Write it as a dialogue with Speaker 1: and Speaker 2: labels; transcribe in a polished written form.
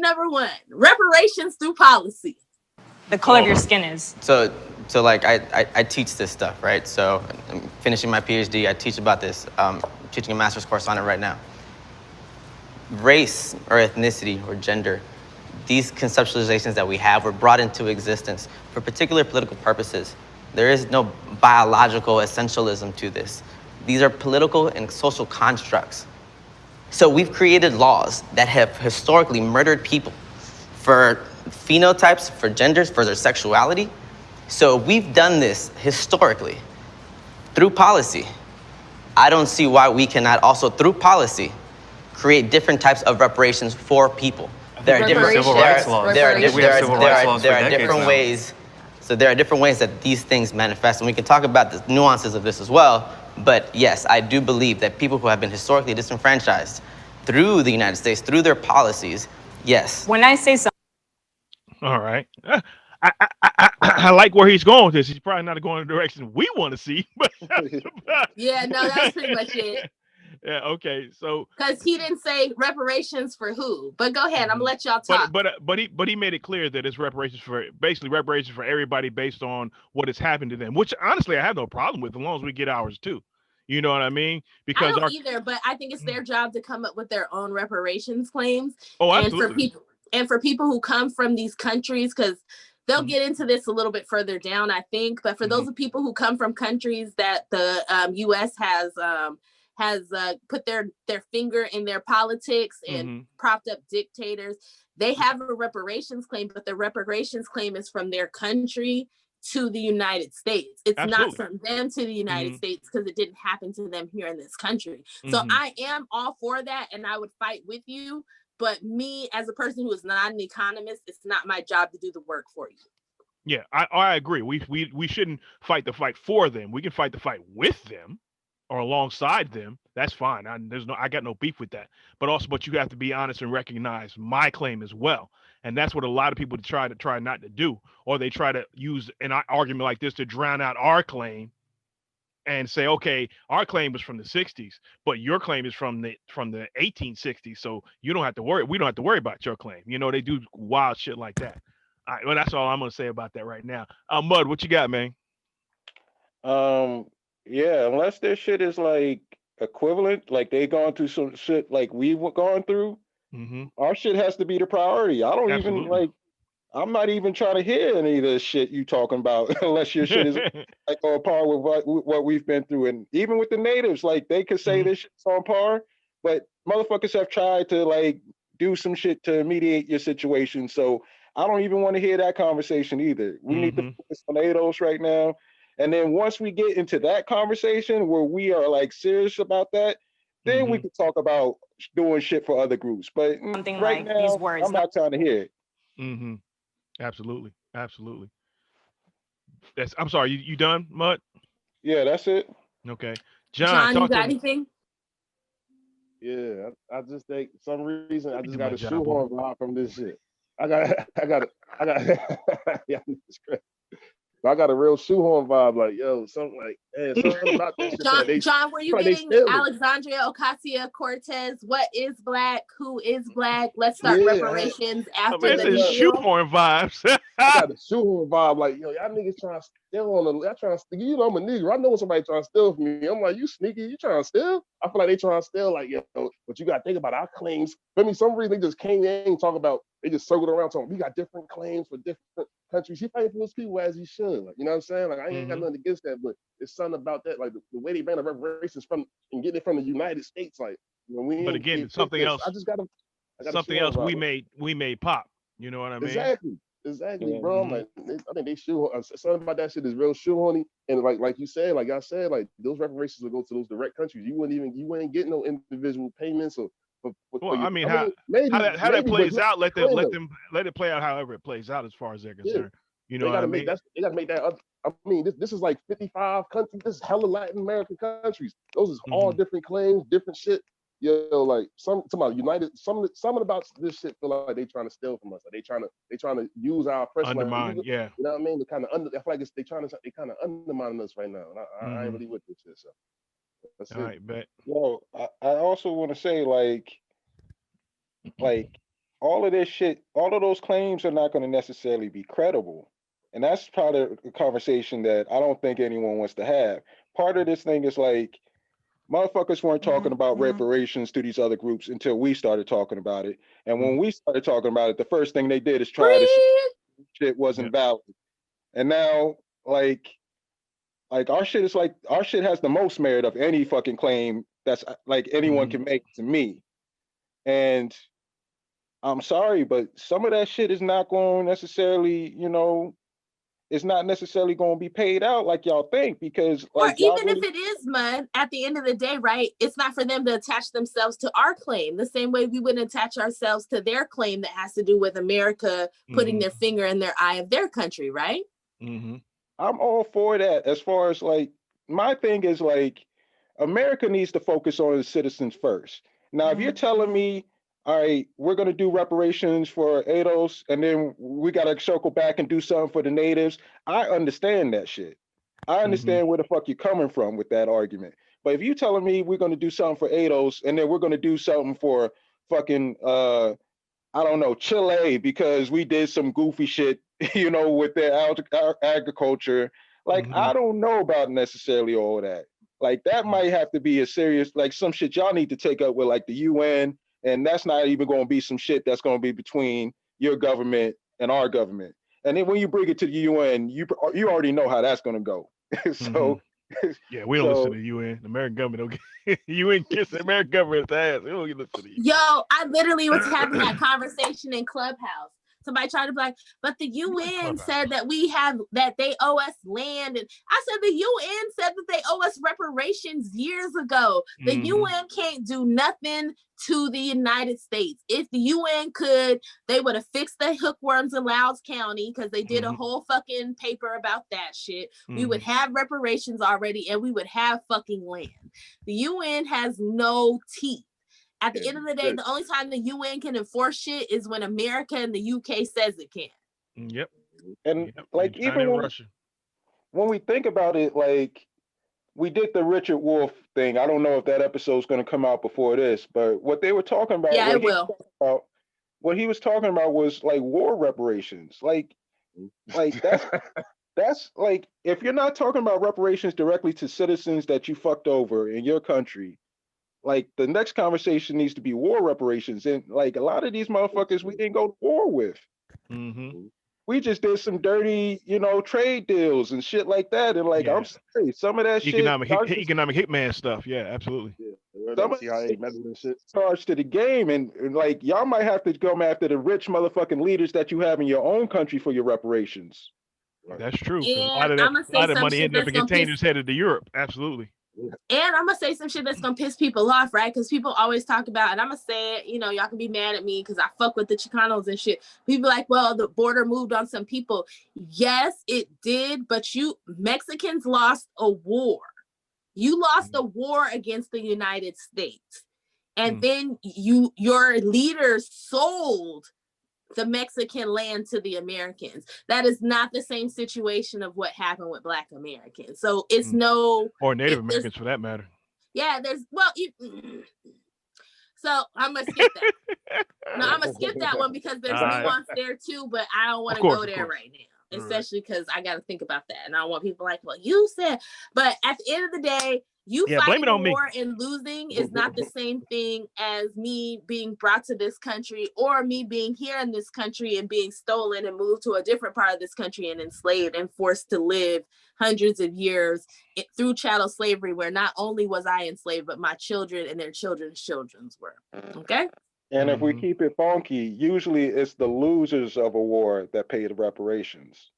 Speaker 1: Number one, reparations through policy.
Speaker 2: The color of your skin is.
Speaker 3: So like I teach this stuff, right? So I'm finishing my PhD. I teach about this. Teaching a master's course on it right now. Race or ethnicity or gender, these conceptualizations that we have were brought into existence for particular political purposes. There is no biological essentialism to this. These are political and social constructs. So we've created laws that have historically murdered people for phenotypes, for genders, for their sexuality. So we've done this historically through policy. I don't see why we cannot also, through policy, create different types of reparations for people. There are different
Speaker 4: civil rights laws.
Speaker 3: There are
Speaker 4: There
Speaker 3: different ways. So there are different ways that these things manifest, and we can talk about the nuances of this as well. But yes, I do believe that people who have been historically disenfranchised through the United States, through their policies, yes.
Speaker 2: When I say something.
Speaker 5: All right. I like where he's going with this. He's probably not going in the direction we want to see. But
Speaker 1: Yeah, no, that's pretty much it.
Speaker 5: Yeah, okay. So
Speaker 1: because he didn't say reparations for who. But go ahead, I'm gonna let y'all talk.
Speaker 5: But he made it clear that it's reparations for everybody based on what has happened to them, which honestly I have no problem with as long as we get ours too. You know what I mean? Because
Speaker 1: I don't either, but I think it's their job to come up with their own reparations claims.
Speaker 5: Oh, absolutely.
Speaker 1: And for people who come from these countries, because they'll get into this a little bit further down, I think. But for those of people who come from countries that the U.S. has put their finger in their politics and propped up dictators, they have a reparations claim, but the reparations claim is from their country to the United States. It's not from them to the United States because it didn't happen to them here in this country. So I am all for that, and I would fight with you. But me, as a person who is not an economist, it's not my job to do the work for you.
Speaker 5: Yeah, I agree. We shouldn't fight the fight for them. We can fight the fight with them or alongside them. That's fine. I got no beef with that. But you have to be honest and recognize my claim as well. And that's what a lot of people try not to do, or they try to use an argument like this to drown out our claim and say, okay, our claim was from the 60s, but your claim is from the 1860s. So you don't have to worry. We don't have to worry about your claim. You know, they do wild shit like that. All right, well, that's all I'm going to say about that right now. Mud, what you got, man?
Speaker 6: Yeah, unless their shit is like equivalent, like they gone through some shit like we were going through, our shit has to be the priority. I don't even like. I'm not even trying to hear any of this shit you talking about unless your shit is like on par with what we've been through. And even with the natives, like they could say this shit's on par, but motherfuckers have tried to like do some shit to mediate your situation. So I don't even want to hear that conversation either. We need to focus on ADOS right now. And then once we get into that conversation where we are like serious about that, then we can talk about doing shit for other groups. But
Speaker 2: something
Speaker 6: right
Speaker 2: like
Speaker 6: now,
Speaker 2: these words.
Speaker 6: I'm not trying to hear it.
Speaker 5: Absolutely. I'm sorry. You done, Mud?
Speaker 6: Yeah, that's it.
Speaker 5: Okay,
Speaker 1: John, you got anything?
Speaker 7: Yeah, I just think for some reason I just got a shoehorn vibe from this shit. I got yeah, I got a real shoehorn vibe, like yo, something like something about that shit.
Speaker 1: John, were you getting Alexandria Ocasio-Cortez? What is black? Who is black? Let's start reparations after the
Speaker 5: shoehorn vibes.
Speaker 7: I got a shoehorn vibe, like yo, y'all niggas trying to steal on the. Y'all trying to, you know, I'm a nigga. I know when somebody trying to steal from me. I'm like, you sneaky, you trying to steal? I feel like they trying to steal, like yo, but you got to think about our claims. For me, some reason they just came in and talk about. They just circled around talking. We got different claims for different countries. He fighting for those people as he should. Like, you know what I'm saying? Like I ain't got nothing against that, but it's something about that, like the way they ran the reparations from and getting it from the United States. Like when we.
Speaker 5: But again, something else.
Speaker 7: I just got
Speaker 5: something else we made pop. You know what I mean?
Speaker 7: Exactly, bro. Like I think they something about that shit is real shoehorny. And like you said, like I said, like those reparations will go to those direct countries. You wouldn't get no individual payments or.
Speaker 5: Well, I mean, how that plays out, let it play out however it plays out as far as they're concerned. You know what I mean?
Speaker 7: They gotta make that up. I mean, this is like 55 countries. This is hella Latin American countries. Those is all different claims, different shit. You know, like some about United, some about this shit feel like they trying to steal from us. Like they trying to use our oppression.
Speaker 5: Undermine,
Speaker 7: like,
Speaker 5: yeah.
Speaker 7: You know what I mean? They kind of I feel like they kind of undermining us right now. I ain't really with this shit. So that's
Speaker 5: all right, bet.
Speaker 6: Well, I also want to say like all of this shit, all of those claims are not going to necessarily be credible. And that's part of the conversation that I don't think anyone wants to have. Part of this thing is like, motherfuckers weren't talking about reparations to these other groups until we started talking about it. And when we started talking about it, the first thing they did is try to say shit wasn't valid. And now, like our shit is like, our shit has the most merit of any fucking claim that's like anyone can make to me. And I'm sorry, but some of that shit is not going to necessarily, you know, it's not necessarily going to be paid out like y'all think, because like,
Speaker 1: or even if it is, Mud, at the end of the day, right, it's not for them to attach themselves to our claim the same way we wouldn't attach ourselves to their claim that has to do with America putting their finger in their eye of their country, right?
Speaker 6: I'm all for that. As far as like, my thing is like, America needs to focus on its citizens first. Now, if you're telling me, all right, we're going to do reparations for ADOS, and then we got to circle back and do something for the natives, I understand that shit. I understand where the fuck you're coming from with that argument. But if you're telling me we're going to do something for ADOS, and then we're going to do something for fucking, I don't know, Chile, because we did some goofy shit, you know, with their agriculture, like, I don't know about necessarily all of that. Like, that might have to be a serious, like, some shit y'all need to take up with like the UN. And that's not even going to be some shit that's going to be between your government and our government. And then when you bring it to the UN, you already know how that's going to go. So
Speaker 5: yeah, we don't listen to the UN. The American government don't get UN kiss the American government's ass. We don't listen to the UN.
Speaker 1: Yo, I literally was having that conversation in Clubhouse. Somebody tried to be like, but the UN said that that they owe us land. And I said, the UN said that they owe us reparations years ago. The UN can't do nothing to the United States. If the UN could, they would have fixed the hookworms in Louds County, because they did a whole fucking paper about that shit. We would have reparations already, and we would have fucking land. The UN has no teeth. At the end of the day, the only time the UN can enforce shit is when America and the UK says it can.
Speaker 5: Yep.
Speaker 6: And like, even when we think about it, like, we did the Richard Wolff thing. I don't know if that episode's going to come out before this, but what they were talking about,
Speaker 1: yeah, it will.
Speaker 6: What he was talking about was like war reparations. Like that's like, if you're not talking about reparations directly to citizens that you fucked over in your country, like, the next conversation needs to be war reparations. And like, a lot of these motherfuckers we didn't go to war with. We just did some dirty, you know, trade deals and shit like that. And like, I'm sorry, some of that
Speaker 5: economic hitman stuff. Yeah, absolutely.
Speaker 6: Some see how they meddle shit charged to the game, and like, y'all might have to go after the rich motherfucking leaders that you have in your own country for your reparations.
Speaker 5: That's true.
Speaker 1: And
Speaker 5: a lot of that money ended up in containers headed to Europe. Absolutely.
Speaker 1: And I'm gonna say some shit that's gonna piss people off, right? Because people always talk about, and I'm gonna say it, you know, y'all can be mad at me because I fuck with the Chicanos and shit. People like, well, the border moved on some people. Yes, it did, but Mexicans lost a war. You lost a war against the United States. And then your leaders sold the Mexican land to the Americans. That is not the same situation of what happened with Black Americans. So it's
Speaker 5: or Native Americans for that matter.
Speaker 1: Yeah, so I'm gonna skip that. No, I'm gonna skip that one because there's nuance there too, but I don't want to go there right now, especially because I got to think about that, and I don't want people like, well, you said. But at the end of the day, fighting a war and losing is not the same thing as me being brought to this country, or me being here in this country and being stolen and moved to a different part of this country and enslaved and forced to live hundreds of years through chattel slavery, where not only was I enslaved, but my children and their children's children's were. Okay.
Speaker 6: And if we keep it funky, usually it's the losers of a war that pay the reparations.